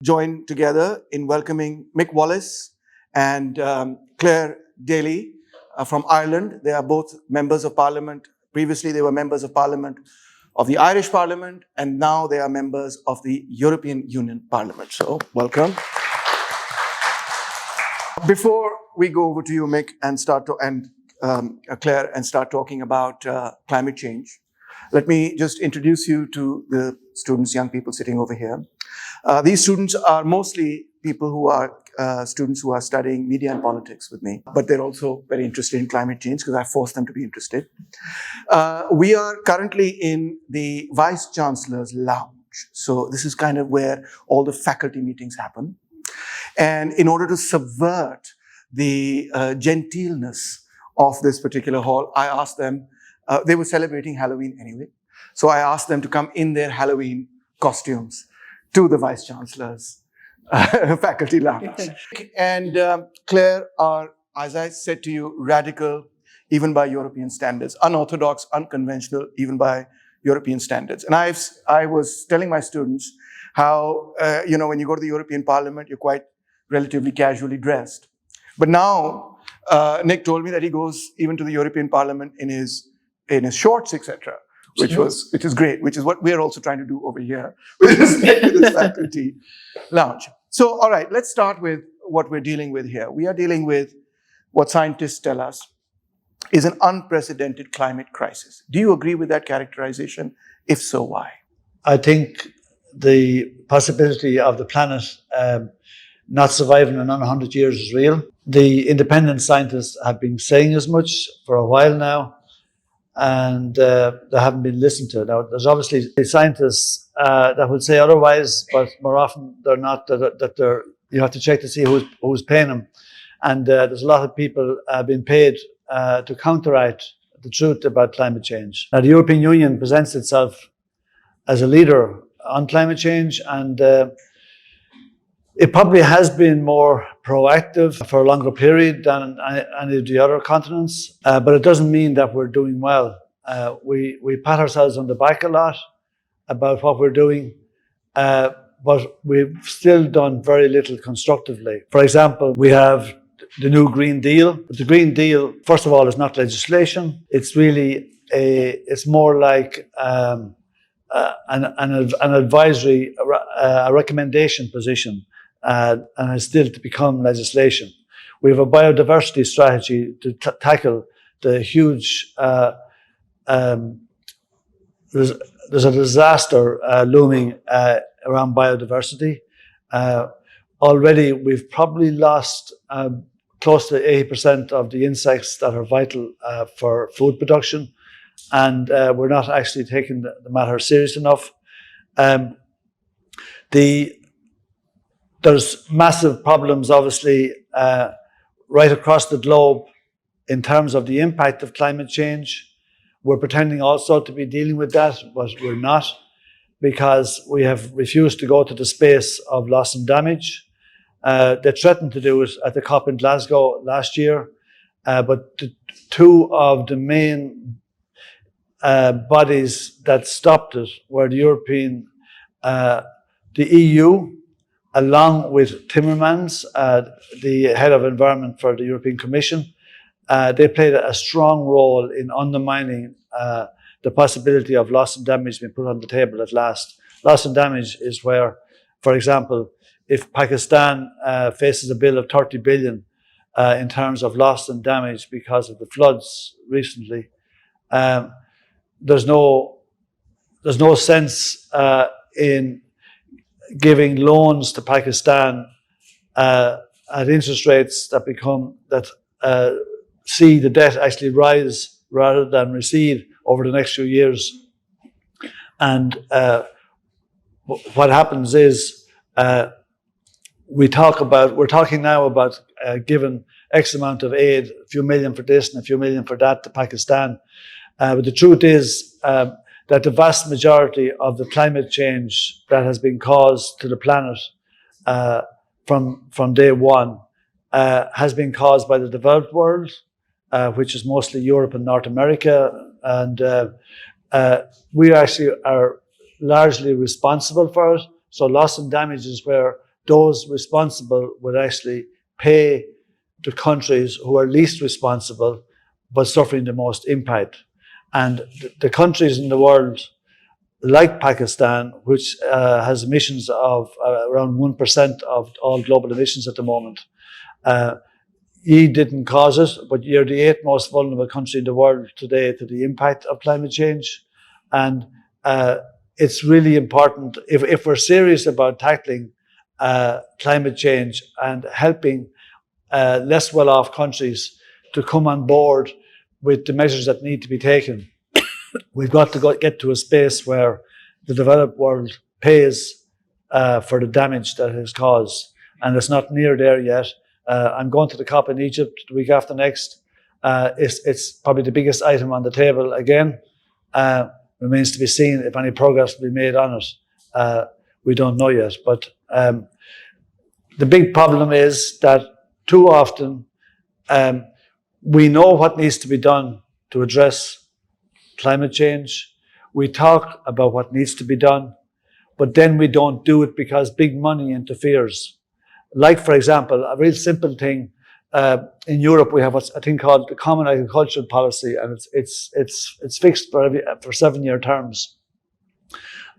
join together in welcoming Mick Wallace and Clare Daly from Ireland. They are both members of Parliament. Previously, they were members of Parliament of the Irish Parliament, and now they are members of the European Union Parliament. So, welcome. Before we go over to you, Mick, and Clare, and start talking about climate change, let me just introduce you to the students, young people sitting over here. These students are mostly people who are students who are studying media and politics with me, but they're also very interested in climate change because I forced them to be interested. We are currently in the Vice Chancellor's lounge. So this is kind of where all the faculty meetings happen. And in order to subvert the genteelness of this particular hall, I asked them, they were celebrating Halloween anyway, so I asked them to come in their Halloween costumes to the Vice Chancellor's faculty lounge. And Clare are, as I said to you, radical even by European standards, unorthodox, unconventional even by European standards. And I was telling my students how, when you go to the European Parliament, you're quite relatively casually dressed. But now, Nick told me that he goes even to the European Parliament in his shorts, etc., which is great, which is what we're also trying to do over here with respect to this faculty lounge. So, all right, let's start with what we're dealing with here. We are dealing with what scientists tell us is an unprecedented climate crisis. Do you agree with that characterization? If so, why? I think the possibility of the planet not surviving another 100 years is real. The independent scientists have been saying as much for a while now, and they haven't been listened to. Now, there's obviously scientists that would say otherwise, but more often they're not. You have to check to see who's paying them, and there's a lot of people being paid to counteract the truth about climate change. Now, the European Union presents itself as a leader on climate change, and it probably has been more proactive for a longer period than any of the other continents, but it doesn't mean that we're doing well. We pat ourselves on the back a lot about what we're doing, but we've still done very little constructively. For example, we have the new Green Deal. The Green Deal, first of all, is not legislation. It's really it's more like an advisory, a recommendation position. And is still to become legislation. We have a biodiversity strategy to tackle the huge, there's a disaster looming around biodiversity. Already we've probably lost close to 80% of the insects that are vital for food production, and we're not actually taking the matter serious enough. There's massive problems, obviously, right across the globe in terms of the impact of climate change. We're pretending also to be dealing with that, but we're not, because we have refused to go to the space of loss and damage. They threatened to do it at the COP in Glasgow last year, but two of the main bodies that stopped it were the EU, along with Timmermans, the head of environment for the European Commission. They played a strong role in undermining the possibility of loss and damage being put on the table at last. Loss and damage is where, for example, if Pakistan faces a bill of 30 billion in terms of loss and damage because of the floods recently, there's no sense in giving loans to Pakistan at interest rates that see the debt actually rise rather than recede over the next few years. And what happens is we're talking now about giving X amount of aid, a few million for this and a few million for that to Pakistan. But the truth is that the vast majority of the climate change that has been caused to the planet from day one has been caused by the developed world, which is mostly Europe and North America. And we actually are largely responsible for it. So loss and damage is where those responsible would actually pay the countries who are least responsible but suffering the most impact. And the countries in the world, like Pakistan, which has emissions of around 1% of all global emissions at the moment, ye didn't cause it, but you're the 8th most vulnerable country in the world today to the impact of climate change. And it's really important, if we're serious about tackling climate change and helping less well-off countries to come on board with the measures that need to be taken, we've got to get to a space where the developed world pays for the damage that it has caused. And it's not near there yet. I'm going to the COP in Egypt the week after next. It's probably the biggest item on the table again. Remains to be seen if any progress will be made on it. We don't know yet. But the big problem is that too often we know what needs to be done to address climate change. We talk about what needs to be done, but then we don't do it because big money interferes. Like, for example, a real simple thing. In Europe, we have a thing called the Common Agricultural Policy, and it's fixed for 7-year terms.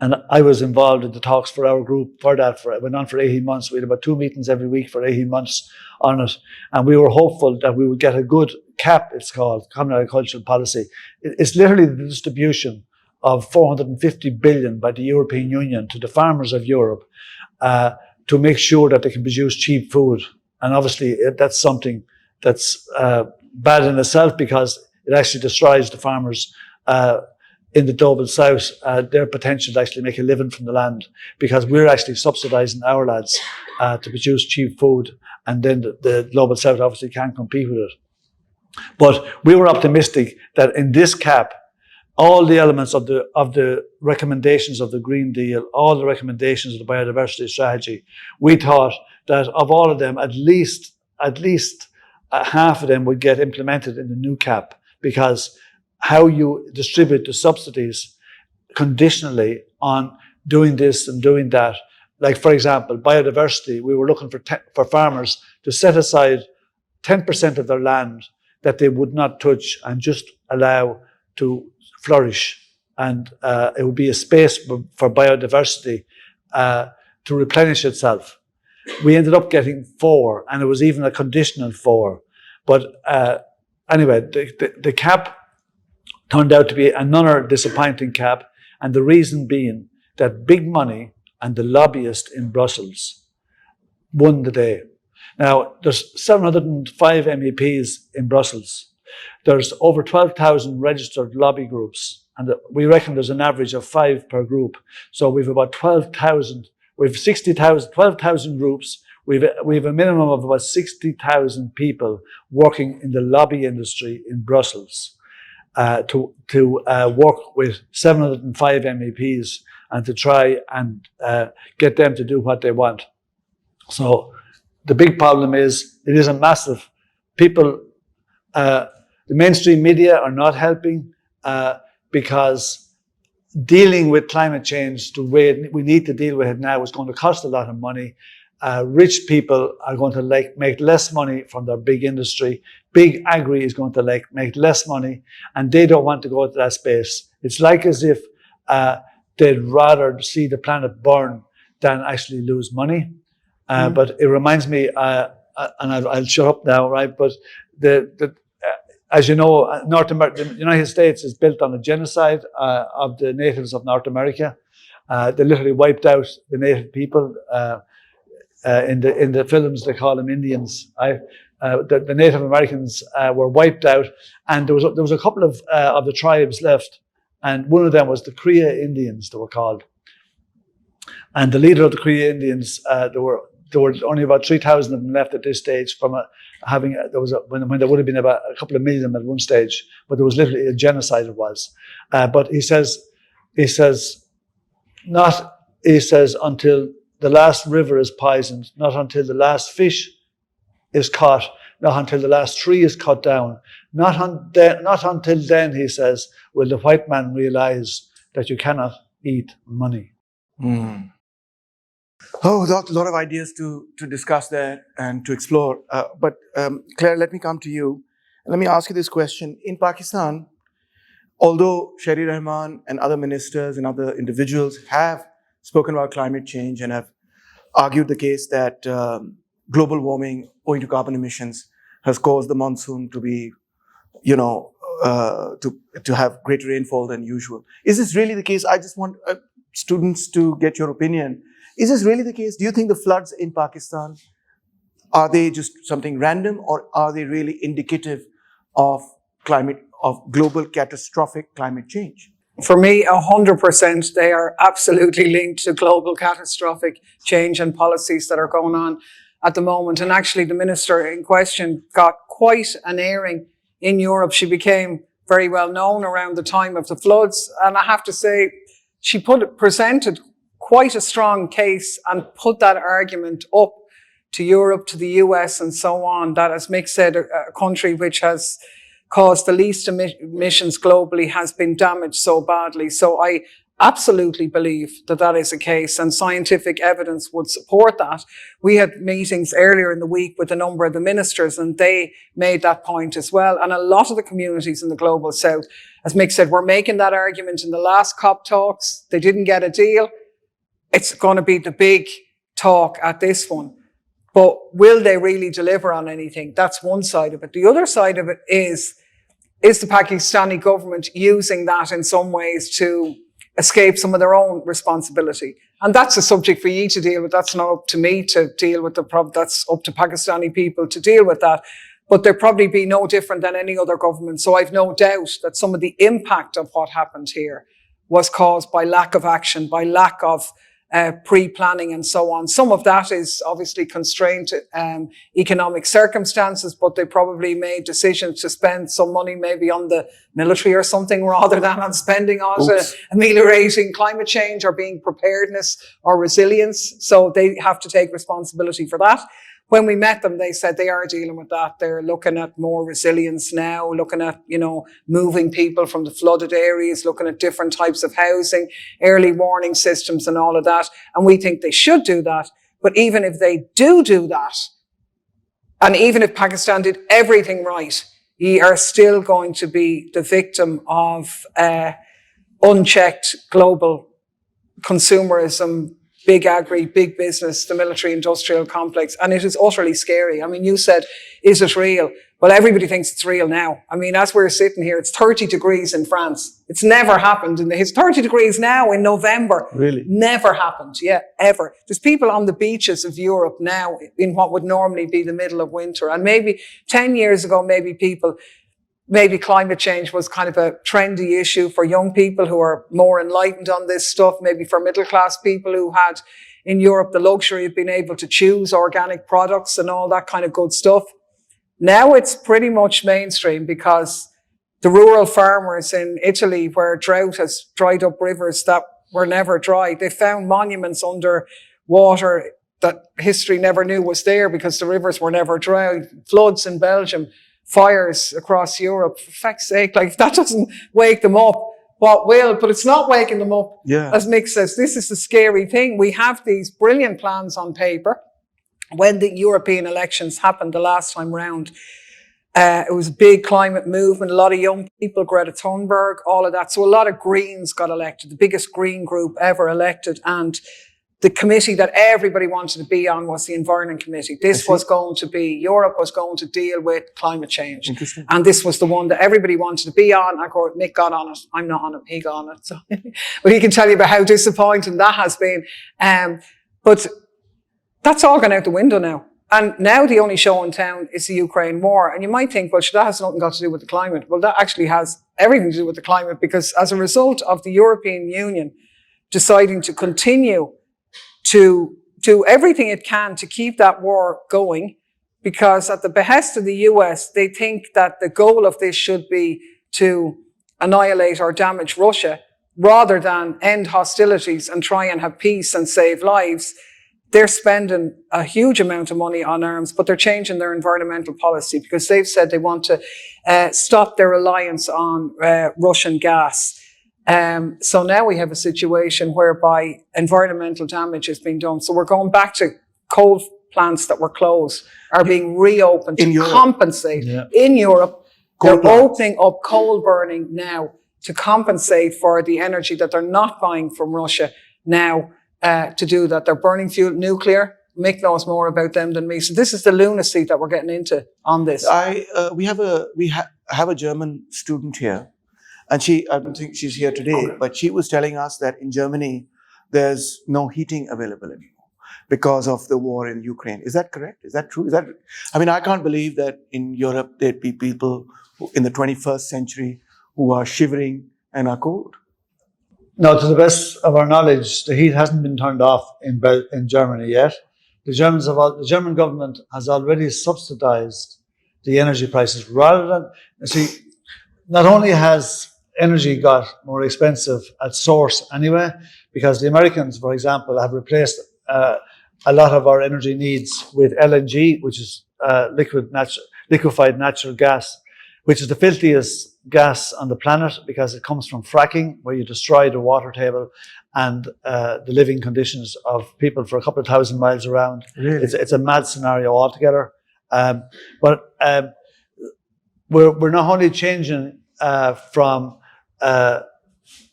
And I was involved in the talks for our group for that. It went on for 18 months. We had about 2 meetings every week for 18 months on it. And we were hopeful that we would get a good CAP, it's called, Common Agricultural Policy. It's literally the distribution of 450 billion by the European Union to the farmers of Europe to make sure that they can produce cheap food. And obviously that's something that's bad in itself because it actually destroys the farmers in the global south, their potential to actually make a living from the land, because we're actually subsidizing our lads to produce cheap food, and then the global south obviously can't compete with it. But we were optimistic that in this CAP, all the elements of the recommendations of the Green Deal, all the recommendations of the biodiversity strategy, we thought that of all of them, at least half of them would get implemented in the new CAP, because how you distribute the subsidies conditionally on doing this and doing that. Like, for example, biodiversity, we were looking for farmers to set aside 10% of their land that they would not touch and just allow to flourish. And it would be a space for biodiversity to replenish itself. We ended up getting 4, and it was even a conditional 4. But anyway, the CAP turned out to be another disappointing CAP, and the reason being that big money and the lobbyists in Brussels won the day. Now, there's 705 MEPs in Brussels. There's over 12,000 registered lobby groups, and we reckon there's an average of 5 per group. So we've about 12,000. We've 12,000 groups. We've a minimum of about 60,000 people working in the lobby industry in Brussels to work with 705 MEPs and to try and get them to do what they want. So the big problem is it is a massive people. The mainstream media are not helping because dealing with climate change the way we need to deal with it now is going to cost a lot of money. Rich people are going to make less money from their big industry. Big agri is going to make less money, and they don't want to go to that space. It's like as if they'd rather see the planet burn than actually lose money. But it reminds me, and I'll shut up now, right? But as you know, the United States is built on a genocide of the natives of North America. They literally wiped out the native people. In the films, they call them Indians. The Native Americans were wiped out, and there was a couple of the tribes left, and one of them was the Cree Indians, they were called. And the leader of the Cree Indians, there were only about 3,000 of them left at this stage from when there would have been about a couple of million at one stage, but there was literally a genocide it was. But he says until the last river is poisoned, not until the last fish is caught, not until the last tree is cut down, not until then, he says, will the white man realize that you cannot eat money. Oh, a lot of ideas to discuss there and to explore. But Claire, let me come to you. Let me ask you this question. In Pakistan, although Sherry Rahman and other ministers and other individuals have spoken about climate change and have argued the case that global warming owing to carbon emissions has caused the monsoon to be, to have greater rainfall than usual. Is this really the case? I just want students to get your opinion. Is this really the case? Do you think the floods in Pakistan, are they just something random, or are they really indicative of global catastrophic climate change? For me, 100%, they are absolutely linked to global catastrophic change and policies that are going on at the moment. And actually, the minister in question got quite an airing in Europe. She became very well known around the time of the floods. And I have to say, she presented quite a strong case and put that argument up to Europe, to the US and so on, that, as Mick said, a country which has caused the least emissions globally has been damaged so badly. So I absolutely believe that that is a case, and scientific evidence would support that. We had meetings earlier in the week with a number of the ministers, and they made that point as well. And a lot of the communities in the global south, as Mick said, were making that argument in the last COP talks. They didn't get a deal. It's going to be the big talk at this one. But will they really deliver on anything? That's one side of it. The other side of it is the Pakistani government using that in some ways to escape some of their own responsibility? And that's a subject for you to deal with. That's not up to me to deal with the problem. That's up to Pakistani people to deal with that. But they'll probably be no different than any other government. So I've no doubt that some of the impact of what happened here was caused by lack of action, by lack of pre-planning and so on. Some of that is obviously constrained to economic circumstances, but they probably made decisions to spend some money maybe on the military or something rather than on spending on ameliorating climate change or being preparedness or resilience. So they have to take responsibility for that. When we met them, they said they are dealing with that. They're looking at more resilience now, looking at, moving people from the flooded areas, looking at different types of housing, early warning systems and all of that. And we think they should do that. But even if they do that, and even if Pakistan did everything right, you are still going to be the victim of unchecked global consumerism, big agri, big business, the military industrial complex. And it is utterly scary. I mean, you said, is it real? Well, everybody thinks it's real now. I mean, as we're sitting here, it's 30 degrees in France. It's never happened in the history. 30 degrees now in November. Really? Never happened. Yeah, ever. There's people on the beaches of Europe now in what would normally be the middle of winter. And maybe 10 years ago, maybe climate change was kind of a trendy issue for young people who are more enlightened on this stuff, maybe for middle class people who had in Europe the luxury of being able to choose organic products and all that kind of good stuff. Now it's pretty much mainstream because the rural farmers in Italy, where drought has dried up rivers that were never dry, they found monuments under water that history never knew was there because the rivers were never dry. Floods in Belgium, fires across Europe. For fuck's sake, if that doesn't wake them up, what will? But it's not waking them up. Yeah. As Mick says, this is the scary thing. We have these brilliant plans on paper. When the European elections happened the last time round, it was a big climate movement, a lot of young people, Greta Thunberg, all of that. So a lot of Greens got elected, the biggest Green group ever elected. And the committee that everybody wanted to be on was the Environment Committee. Europe was going to deal with climate change. Interesting. And this was the one that everybody wanted to be on. Of course, Mick got on it. I'm not on it. He got on it. So. But he can tell you about how disappointing that has been. But that's all gone out the window now. And now the only show in town is the Ukraine war. And you might think, well, that has nothing got to do with the climate. Well, that actually has everything to do with the climate, because as a result of the European Union deciding to continue to do everything it can to keep that war going, because at the behest of the US, they think that the goal of this should be to annihilate or damage Russia rather than end hostilities and try and have peace and save lives. They're spending a huge amount of money on arms, but they're changing their environmental policy because they've said they want to stop their reliance on Russian gas. So now we have a situation whereby environmental damage is being done. So we're going back to coal plants that were closed are being reopened to compensate. In Europe, they're opening up coal burning now to compensate for the energy that they're not buying from Russia now to do that. They're burning fuel, nuclear. Mick knows more about them than me. So this is the lunacy that we're getting into on this. We have a German student here, and I don't think she's here today, but she was telling us that in Germany, there's no heating available anymore because of the war in Ukraine. Is that correct? Is that true? I can't believe that in Europe, there'd be people in the 21st century who are shivering and are cold. No, to the best of our knowledge, the heat hasn't been turned off in Germany yet. The German government has already subsidized the energy prices rather than, not only has energy got more expensive at source anyway, because the Americans, for example, have replaced a lot of our energy needs with LNG, which is liquefied natural gas, which is the filthiest gas on the planet because it comes from fracking, where you destroy the water table and the living conditions of people for a couple of thousand miles around. Really? It's a mad scenario altogether. But we're not only changing from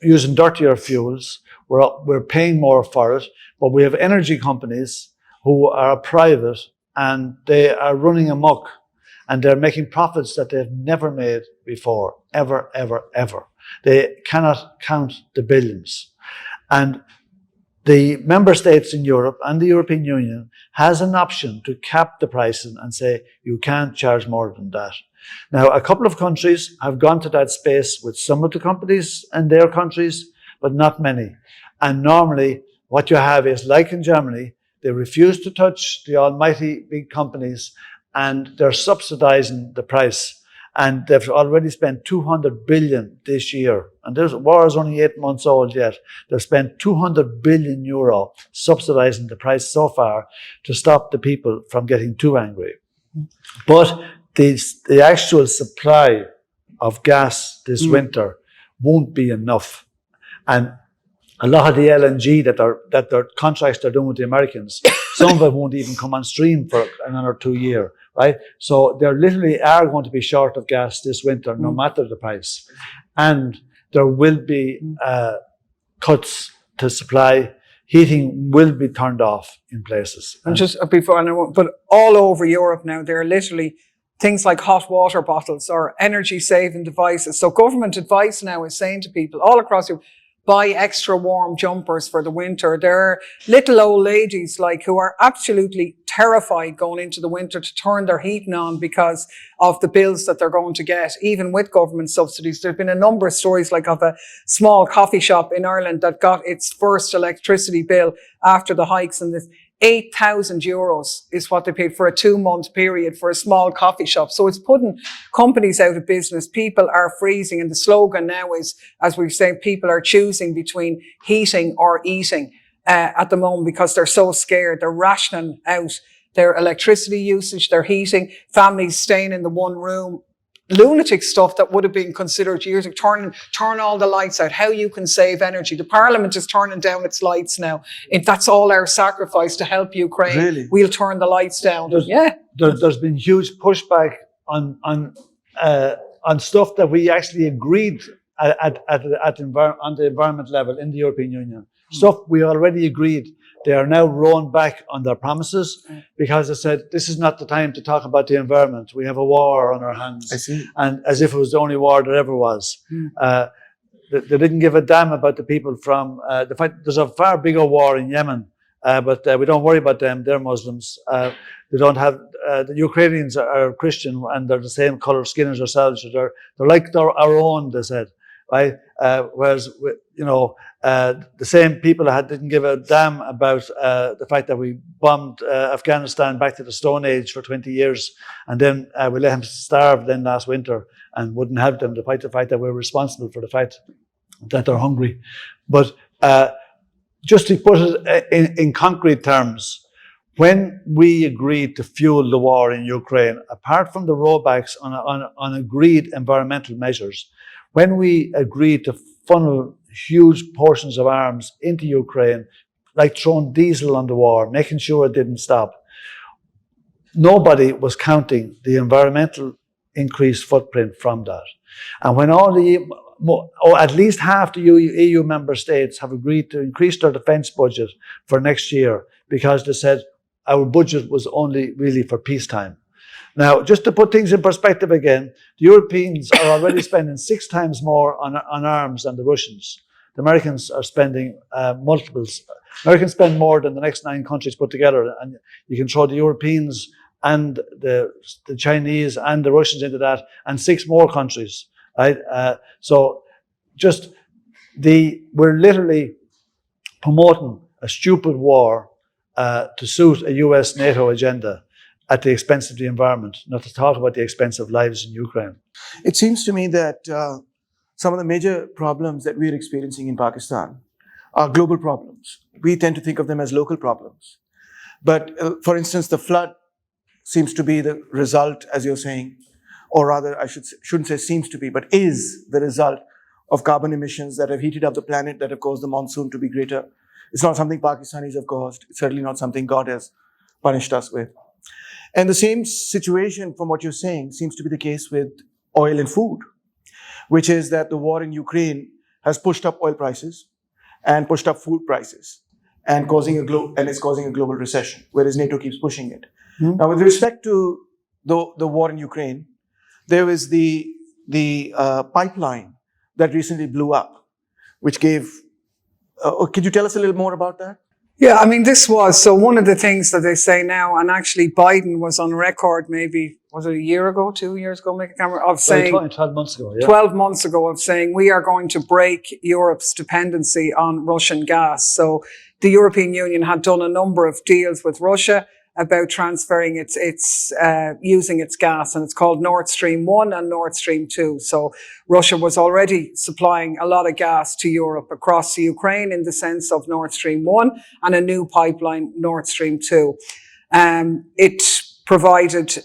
using dirtier fuels, we're paying more for it, but we have energy companies who are private and they are running amok and they're making profits that they've never made before, ever, ever, ever. They cannot count the billions. And the member states in Europe and the European Union has an option to cap the pricing and say, you can't charge more than that. Now, a couple of countries have gone to that space with some of the companies in their countries, but not many. And normally what you have is, like in Germany, they refuse to touch the almighty big companies and they're subsidizing the price. And they've already spent 200 billion this year. And the war is only 8 months old yet. They've spent 200 billion euro subsidizing the price so far to stop the people from getting too angry. But the actual supply of gas this winter won't be enough. And a lot of the LNG that their contracts they're doing with the Americans, some of it won't even come on stream for another 2 years, right? So there literally are going to be short of gas this winter, no matter the price. And there will be cuts to supply. Heating will be turned off in places. And just before, but all over Europe now, there are literally things like hot water bottles or energy saving devices. So government advice now is saying to people all across Europe, buy extra warm jumpers for the winter. There are little old ladies who are absolutely terrified going into the winter to turn their heating on because of the bills that they're going to get, even with government subsidies. There's been a number of stories of a small coffee shop in Ireland that got its first electricity bill after the hikes, and this 8,000 euros is what they paid for a 2-month period for a small coffee shop. So it's putting companies out of business. People are freezing. And the slogan now is, as we've said, people are choosing between heating or eating at the moment because they're so scared. They're rationing out their electricity usage, their heating, families staying in the one room. Lunatic stuff that would have been considered years ago. Turn all the lights out. How you can save energy. The Parliament is turning down its lights now. That's all our sacrifice to help Ukraine. Really? We'll turn the lights down. There's been huge pushback on stuff that we actually agreed on the environment level in the European Union. Stuff we already agreed. They are now rolling back on their promises because they said, this is not the time to talk about the environment. We have a war on our hands. I see. And as if it was the only war there ever was. They didn't give a damn about the people from the fight. There's a far bigger war in Yemen, but we don't worry about them. They're Muslims. They don't have, the Ukrainians are Christian and they're the same color skin as ourselves. They're like our own, they said. Right? Whereas, the same people didn't give a damn about the fact that we bombed Afghanistan back to the Stone Age for 20 years, and then we let them starve then last winter and wouldn't help them, despite the fact that we're responsible for the fact that they're hungry. But just to put it in concrete terms, when we agreed to fuel the war in Ukraine, apart from the rollbacks on agreed environmental measures, when we agreed to funnel huge portions of arms into Ukraine, like throwing diesel on the war, making sure it didn't stop. Nobody was counting the environmental increased footprint from that. And when at least half the EU member states have agreed to increase their defence budget for next year because they said our budget was only really for peacetime. Now, just to put things in perspective again, the Europeans are already spending 6 times more on arms than the Russians. The Americans are spending multiples. Americans spend more than the next 9 countries put together, and you can throw the Europeans and the Chinese and the Russians into that, and 6 more countries, right? So just we're literally promoting a stupid war to suit a US NATO agenda at the expense of the environment, not to talk about the expense of lives in Ukraine. It seems to me that some of the major problems that we're experiencing in Pakistan are global problems. We tend to think of them as local problems. But for instance, the flood seems to be the result, as you're saying, or rather, I shouldn't say seems to be, but is the result of carbon emissions that have heated up the planet, that have caused the monsoon to be greater. It's not something Pakistanis have caused. It's certainly not something God has punished us with. And the same situation, from what you're saying, seems to be the case with oil and food, which is that the war in Ukraine has pushed up oil prices and pushed up food prices and it's causing a global recession, whereas NATO keeps pushing it. Mm-hmm. Now, with respect to the war in Ukraine, there was the pipeline that recently blew up, which gave. Could you tell us a little more about that? Yeah, I mean, so one of the things that they say now, and actually Biden was on record maybe, was it a year ago, 2 years ago, make a camera, of saying 12 months ago, yeah. 12 months ago of saying we are going to break Europe's dependency on Russian gas. So the European Union had done a number of deals with Russia about transferring its using its gas, and it's called Nord Stream 1 and Nord Stream 2. So Russia was already supplying a lot of gas to Europe across the Ukraine in the sense of Nord Stream 1 and a new pipeline, Nord Stream 2. It provided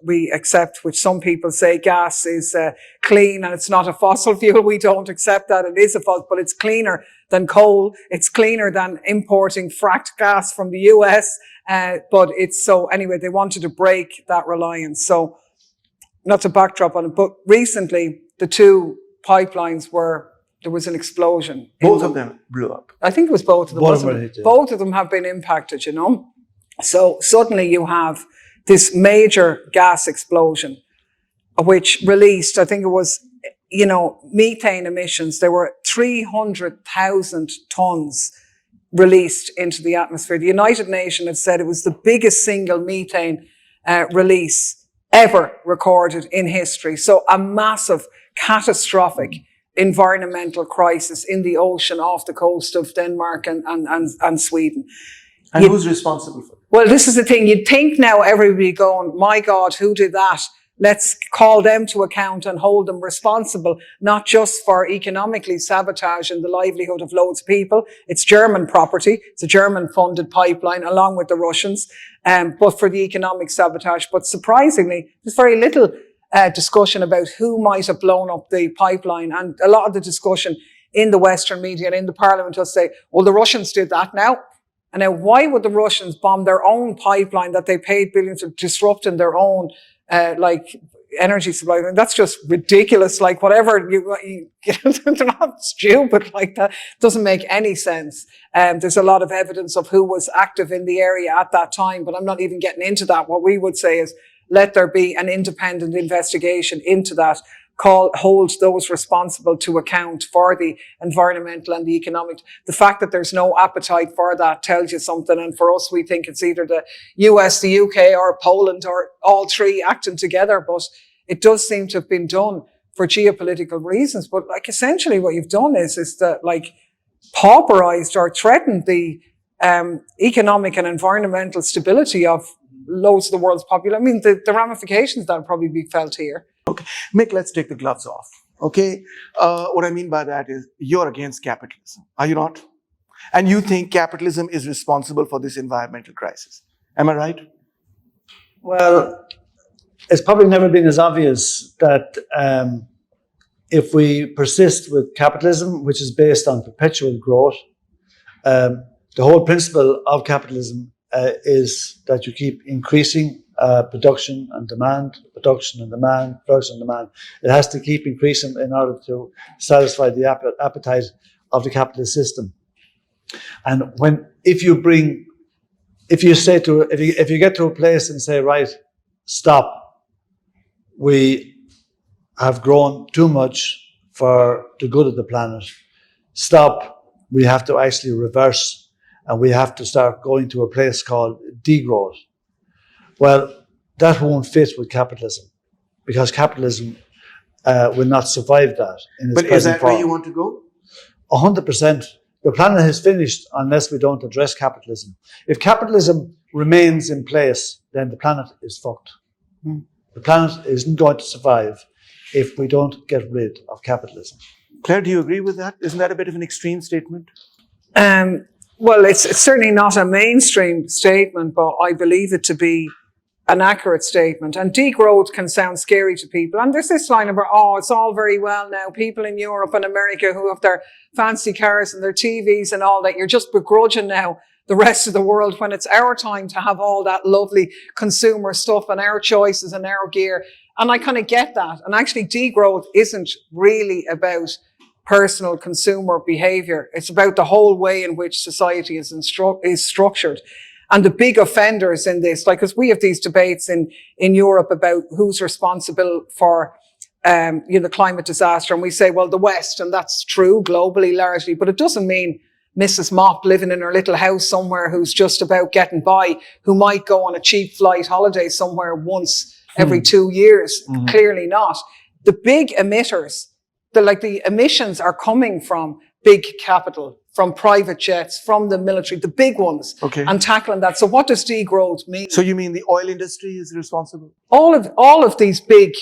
we accept, which some people say gas is clean and it's not a fossil fuel. We don't accept that. It is a fossil, but it's cleaner than coal. It's cleaner than importing fracked gas from the US. Anyway, they wanted to break that reliance. So not to backdrop on it, but recently the 2 pipelines there was an explosion. Both of them blew up. I think it was both of them. Both of them have been impacted, you know. So suddenly you have this major gas explosion, which released, I think it was, methane emissions. There were 300,000 tons released into the atmosphere. The United Nations have said it was the biggest single methane release ever recorded in history. So a massive, catastrophic environmental crisis in the ocean off the coast of Denmark and Sweden. And who's responsible for it? Well, this is the thing. You'd think now everybody going, my God, who did that? Let's call them to account and hold them responsible, not just for economically sabotaging the livelihood of loads of people. It's German property. It's a German-funded pipeline, along with the Russians, but for the economic sabotage. But surprisingly, there's very little discussion about who might have blown up the pipeline. And a lot of the discussion in the Western media and in the Parliament will say, well, the Russians did that now. And now, why would the Russians bomb their own pipeline that they paid billions of, disrupting their own, energy supply? I mean, that's just ridiculous. Like, whatever, they're not stupid like that. Doesn't make any sense. There's a lot of evidence of who was active in the area at that time, but I'm not even getting into that. What we would say is, let there be an independent investigation into that. Hold those responsible to account for the environmental and the economic. The fact that there's no appetite for that tells you something. And for us, we think it's either the US, the UK, or Poland, or all 3 acting together. But it does seem to have been done for geopolitical reasons. But essentially what you've done is that pauperized or threatened the economic and environmental stability of loads of the world's population. I mean, the ramifications that will probably be felt here. Okay, Mick, let's take the gloves off. Okay, what I mean by that is you're against capitalism, are you not? And you think capitalism is responsible for this environmental crisis. Am I right? Well, it's probably never been as obvious that if we persist with capitalism, which is based on perpetual growth, the whole principle of capitalism is that you keep increasing production and demand, production and demand, production and demand. It has to keep increasing in order to satisfy the appetite of the capitalist system. And if you get to a place and say, right, stop, we have grown too much for the good of the planet, stop, we have to actually reverse, and we have to start going to a place called degrowth. Well, that won't fit with capitalism, because capitalism will not survive that in its But is present that form. where you want to go? 100%. The planet is finished unless we don't address capitalism. If capitalism remains in place, then the planet is fucked. The planet isn't going to survive if we don't get rid of capitalism. Claire, do you agree with that? Isn't that a bit of an extreme statement? Well, it's certainly not a mainstream statement, but I believe it to be an accurate statement. And degrowth can sound scary to people. And there's this line about, oh, it's all very well now. People in Europe and America who have their fancy cars and their TVs and all that, you're just begrudging now the rest of the world when it's our time to have all that lovely consumer stuff and our choices and our gear. And I kind of get that. And actually, degrowth isn't really about personal consumer behavior. It's about the whole way in which society is structured. And the big offenders in this, like, because we have these debates in Europe about who's responsible for the climate disaster. And we say, well, the West, and that's true globally largely, but it doesn't mean Mrs. Mop living in her little house somewhere who's just about getting by, who might go on a cheap flight holiday somewhere once every 2 years. Clearly not. The big emitters, the emissions are coming from big capital, from private jets, from the military, the big ones, and tackling that. So what does degrowth mean? So you mean the oil industry is responsible? All of these big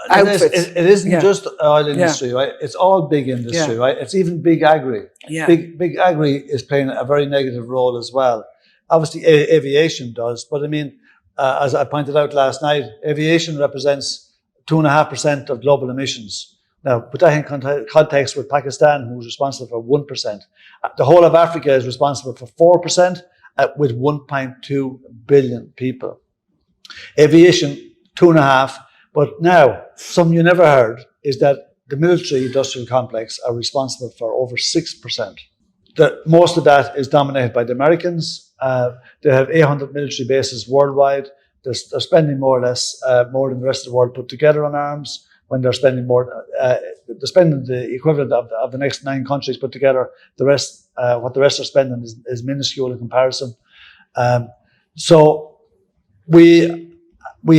outfits. It isn't just oil industry, right? It's all big industry, right? It's even big agri. Yeah. Big agri is playing a very negative role as well. Obviously, aviation does, but I mean, as I pointed out last night, aviation represents 2.5% of global emissions. Now, put that in context with Pakistan, who's responsible for 1%. The whole of Africa is responsible for 4%, with 1.2 billion people. Aviation, 2.5%. But now, something you never heard is that the military-industrial complex are responsible for over 6%. Most of that is dominated by the Americans. They have 800 military bases worldwide. They're spending more or less more than the rest of the world put together on arms. When they're spending more, they're spending the equivalent of the next 9 countries put together. The rest, what the rest are spending is minuscule in comparison. So we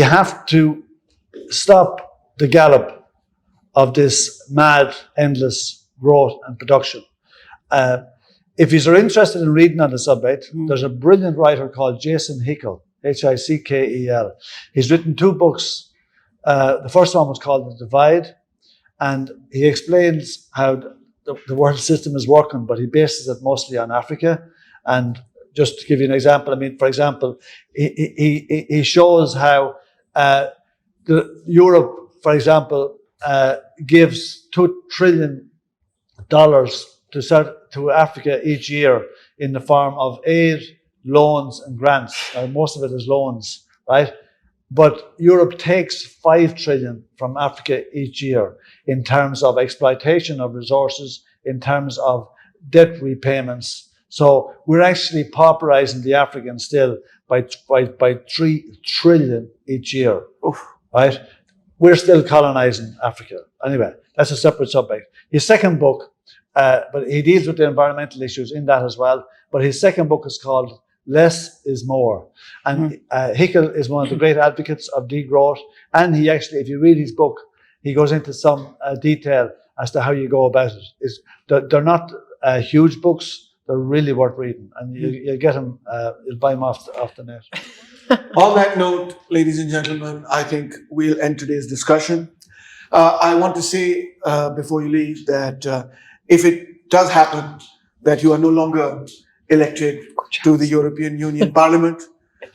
have to stop the gallop of this mad, endless growth and production. If you're interested in reading on the subject, there's a brilliant writer called Jason Hickel, Hickel. He's written 2 books. The first one was called The Divide, and he explains how the world system is working, but he bases it mostly on Africa. And just to give you an example, I mean, for example, he shows how Europe, for example, gives $2 trillion to Africa each year in the form of aid, loans, and grants. Most of it is loans, right? But Europe takes 5 trillion from Africa each year in terms of exploitation of resources, in terms of debt repayments. So we're actually pauperizing the Africans still by 3 trillion each year, right? We're still colonizing Africa. Anyway, that's a separate subject. His second book, but he deals with the environmental issues in that as well. But his second book is called Less is More. And Hickel is one of the great advocates of degrowth. And he actually, if you read his book, he goes into some detail as to how you go about it. They're not huge books. They're really worth reading. And you'll get them, you'll buy them off the net. On that note, ladies and gentlemen, I think we'll end today's discussion. I want to say before you leave that if it does happen that you are no longer elected to the European Union Parliament,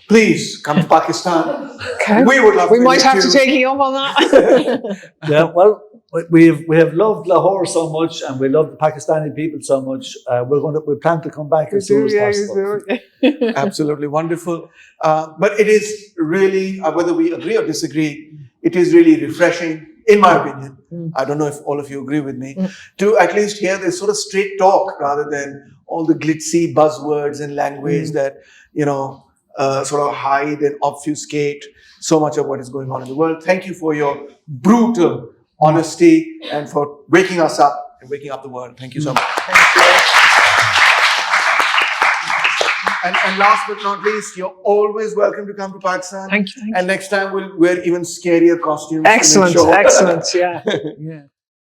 please come to Pakistan. Okay. We would love We to might elect have you. to take you up on that. Yeah, well, we have loved Lahore so much, and we love the Pakistani people so much. We plan to come back as soon as possible. Absolutely wonderful. But it is really, whether we agree or disagree, it is really refreshing, in my opinion. I don't know if all of you agree with me, to at least hear this sort of straight talk rather than all the glitzy buzzwords and language that, sort of hide and obfuscate so much of what is going on in the world. Thank you for your brutal honesty and for waking us up and waking up the world. Thank you so much. Thank you. And last but not least, you're always welcome to come to Pakistan. Thank you. And next time we'll wear even scarier costumes. Excellent, excellent, yeah.